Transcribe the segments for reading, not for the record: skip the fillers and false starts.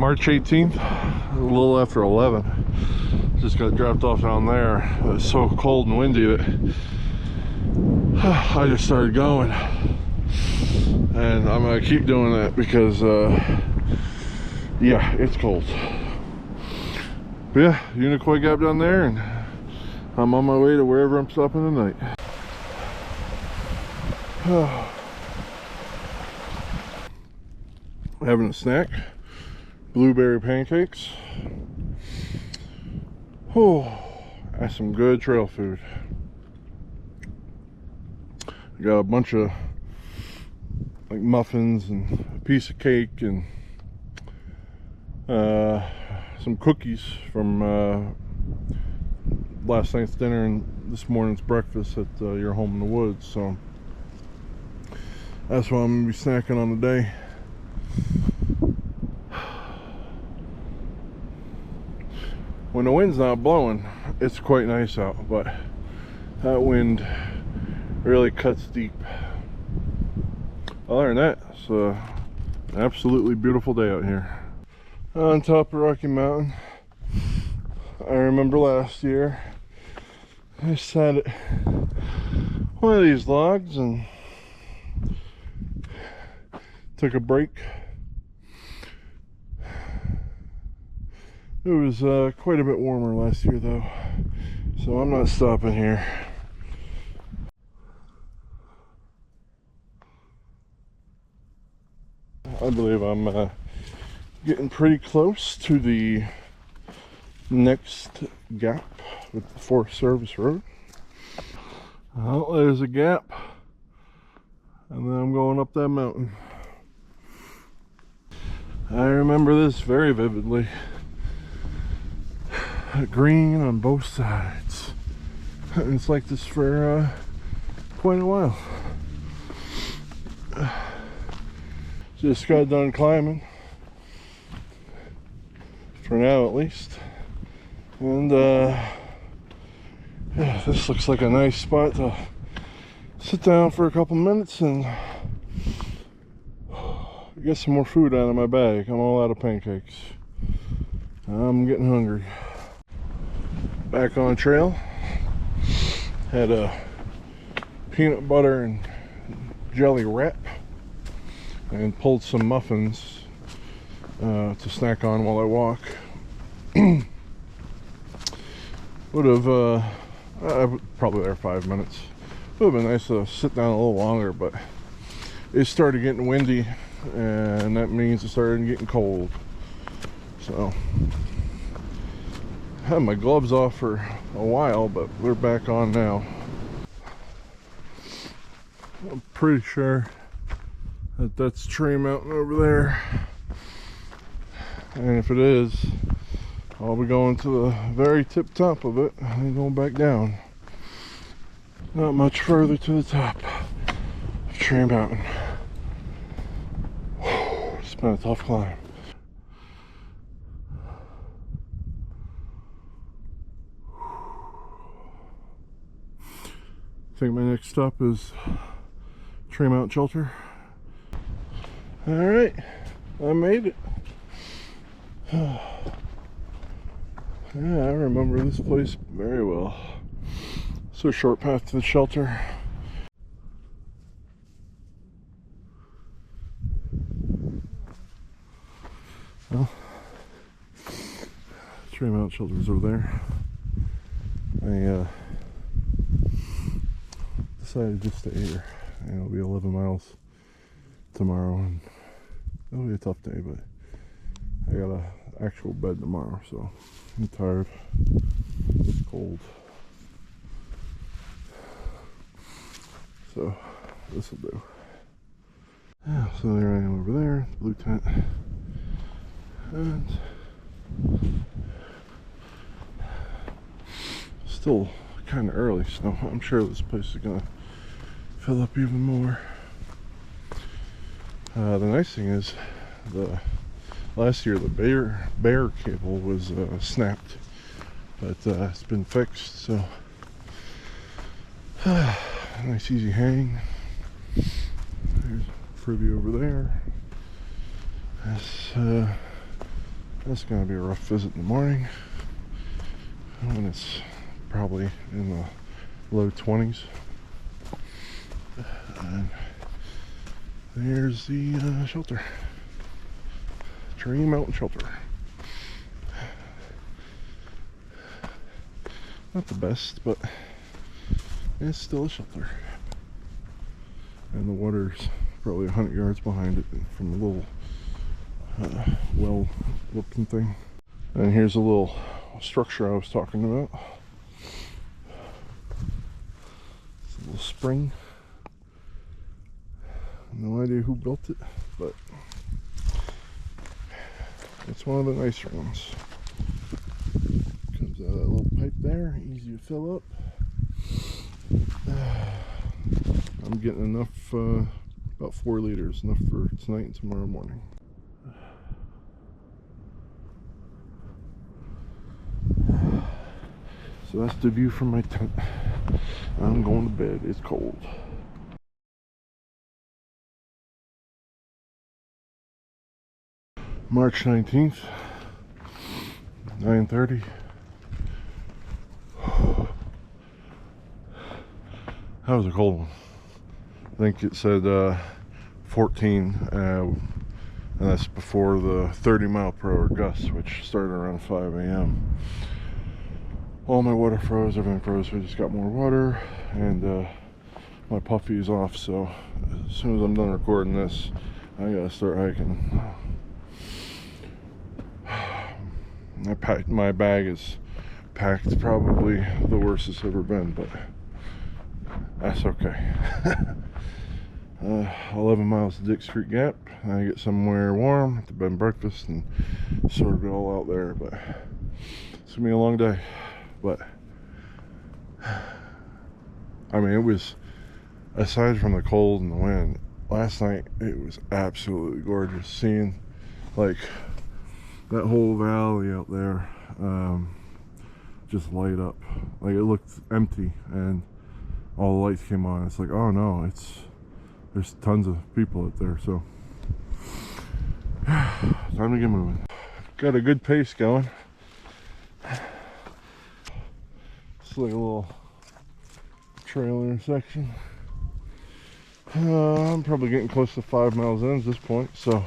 March 18th, a little after 11. Just got dropped off down there. It was so cold and windy that I just started going. And I'm gonna keep doing that because yeah, it's cold. But yeah, unicoi gap down there, and I'm on my way to wherever I'm stopping tonight. Having a snack, blueberry pancakes. Oh, that's some good trail food. I got a bunch of like muffins and a piece of cake and some cookies from last night's dinner and this morning's breakfast at your home in the woods. So that's what I'm gonna be snacking on today. When the wind's not blowing, it's quite nice out, but that wind really cuts deep. Other than that, it's an absolutely beautiful day out here. On top of Rocky Mountain, I remember last year, I sat at one of these logs and took a break. It was quite a bit warmer last year though, so I'm not stopping here. I believe I'm getting pretty close to the next gap with the Forest Service Road. Well, there's a gap, and then I'm going up that mountain. I remember this very vividly. Green on both sides. It's like this for quite a while. Just got done climbing, for now at least, and yeah, this looks like a nice spot to sit down for a couple minutes and get some more food out of my bag. I'm all out of pancakes. I'm getting hungry. Back on trail. Had a peanut butter and jelly wrap and pulled some muffins to snack on while I walk. Would have probably there 5 minutes. Would have been nice to sit down a little longer, but it started getting windy, and that means it started getting cold. So I had my gloves off for a while, but they're back on now. I'm pretty sure that that's Tree Mountain over there, and if it is, I'll be going to the very tip top of it and going back down. Not much further to the top of Tree Mountain. It's been a tough climb. I think my next stop is Tree Mountain Shelter. Alright, I made it. Yeah, I remember this place very well. So short path to the shelter. Well, Tree Mountain Shelter's over there. I decided just to stay here. It'll be 11 miles tomorrow, and it'll be a tough day, but I got an actual bed tomorrow, so I'm tired. It's cold. So this will do. Yeah, so there I am over there, blue tent. And still kind of early, so I'm sure this place is gonna fill up even more. The nice thing is, last year the bear cable was snapped, but it's been fixed, so nice easy hang. There's Fruity over there. That's It's gonna be a rough visit in the morning when it's probably in the low 20s. And there's the shelter. Tree Mountain Shelter. Not the best, but it's still a shelter. And the water's probably 100 yards behind it from a little well looking thing. And here's a little structure I was talking about. It's a little spring. No idea who built it, but it's one of the nicer ones. Comes out of that little pipe there, easy to fill up. I'm getting enough, about 4 liters, enough for tonight and tomorrow morning. So that's the view from my tent. I'm going to bed, it's cold. March 19th, 9:30. That was a cold one. I think it said 14, and that's before the 30-mile-per-hour gusts, which started around 5 a.m. All my water froze, everything froze, so I just got more water, and my puffy's off, so as soon as I'm done recording this, I gotta start hiking. My bag is packed, probably the worst it's ever been, but that's okay. 11 miles to Dix Creek Gap. I get somewhere warm to bed and breakfast and sort it all out there, but it's gonna be a long day. But I mean, it was, aside from the cold and the wind, last night it was absolutely gorgeous. Seeing like that whole valley out there just light up. Like, it looked empty and all the lights came on. It's like, oh no, there's tons of people out there. So time to get moving. Got a good pace going. It's like a little trail intersection. I'm probably getting close to 5 miles in at this point, so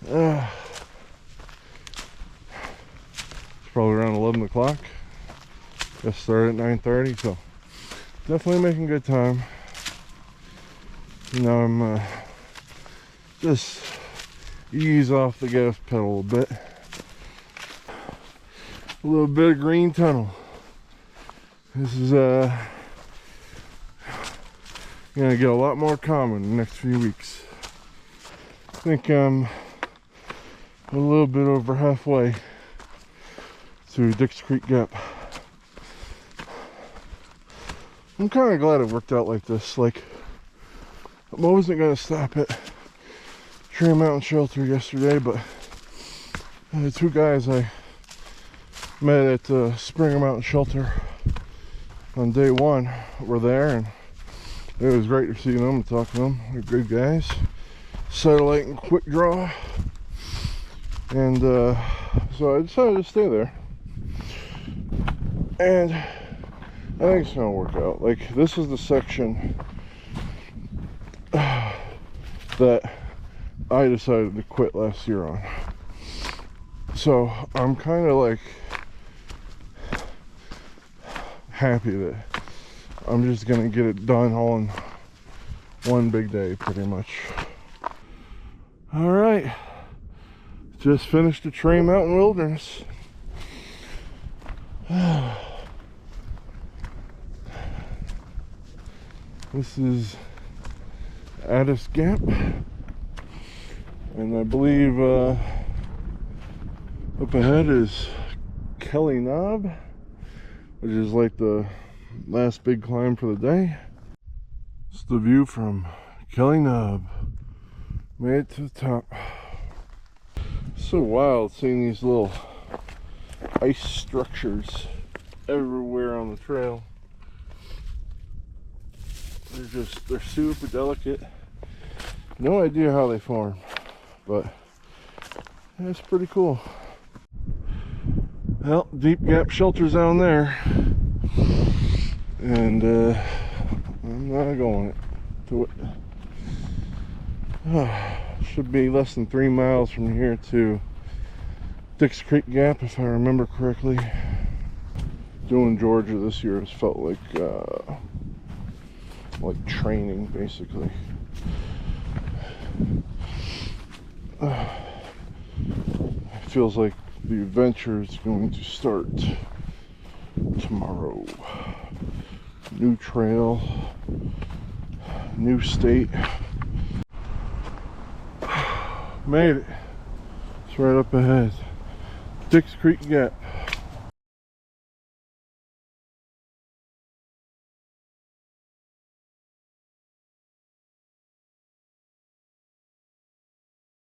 it's probably around 11 o'clock. Got started at 9:30, so definitely making good time. You know, I'm just ease off the gas pedal a bit. A little bit of green tunnel. This is gonna get a lot more common in the next few weeks. I think I'm a little bit over halfway to Dix Creek Gap. I'm kind of glad it worked out like this. Like, I wasn't gonna stop at Tree Mountain Shelter yesterday, but the 2 guys I met at the Springer Mountain Shelter on day 1 were there, and it was great to see them and talk to them. They're good guys. Satellite and quick draw, and so I decided to stay there, and I think it's gonna work out. Like, this is the section that I decided to quit last year on, so I'm kind of like happy that I'm just gonna get it done all in one big day, pretty much. All right, just finished the Tree Mountain Wilderness. This is Addis Gap, and I believe up ahead is Kelly Knob, which is like the last big climb for the day. It's the view from Kelly Knob. Made it to the top. So wild seeing these little ice structures everywhere on the trail. They're super delicate. No idea how they form, but That's pretty cool. Well, deep gap shelter's down there, and I'm not going to it. Should be less than 3 miles from here to Dix Creek Gap, if I remember correctly. Doing Georgia this year has felt like training, basically. It feels like the adventure is going to start tomorrow. New trail, new state. Made it. It's right up ahead. Dix Creek Gap.